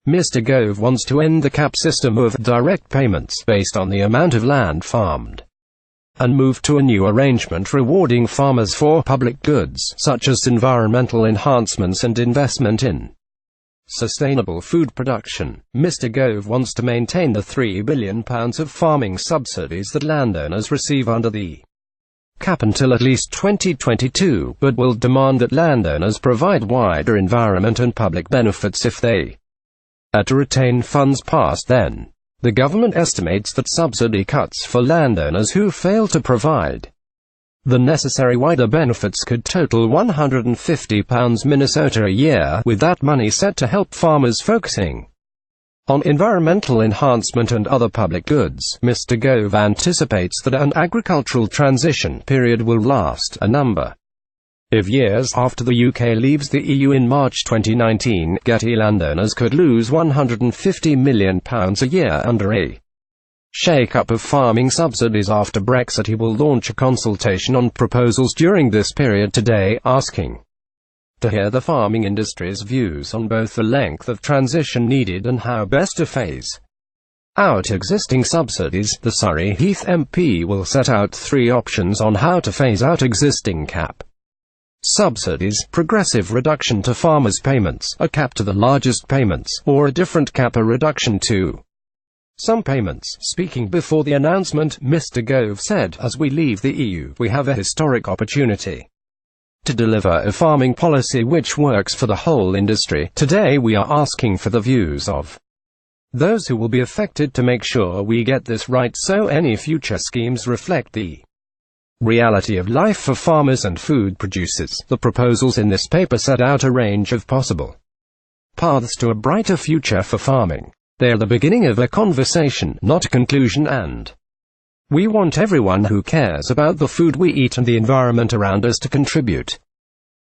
Mr. Gove wants to end the cap system of direct payments based on the amount of land farmed, and move to a new arrangement rewarding farmers for public goods, such as environmental enhancements and investment in sustainable food production. Mr. Gove wants to maintain the £3 billion of farming subsidies that landowners receive under the cap until at least 2022, but will demand that landowners provide wider environment and public benefits if they are to retain funds past then. The government estimates that subsidy cuts for landowners who fail to provide the necessary wider benefits could total £150 Minnesota a year, with that money set to help farmers focusing on environmental enhancement and other public goods. Mr. Gove anticipates that an agricultural transition period will last a number of years after the UK leaves the EU in March 2019. Getty landowners could lose £150 million a year under a shake-up of farming subsidies after Brexit. He will launch a consultation on proposals during this period today, asking to hear the farming industry's views on both the length of transition needed and how best to phase out existing subsidies. The Surrey Heath MP will set out 3 options on how to phase out existing cap subsidies: progressive reduction to farmers' payments, a cap to the largest payments, or a different cap, a reduction to some payments. Speaking before the announcement, Mr. Gove said, "As we leave the EU, we have a historic opportunity to deliver a farming policy which works for the whole industry. Today we are asking for the views of those who will be affected to make sure we get this right, so any future schemes reflect the reality of life for farmers and food producers." The proposals in this paper set out a range of possible paths to a brighter future for farming. They are the beginning of a conversation, not a conclusion, and we want everyone who cares about the food we eat and the environment around us to contribute.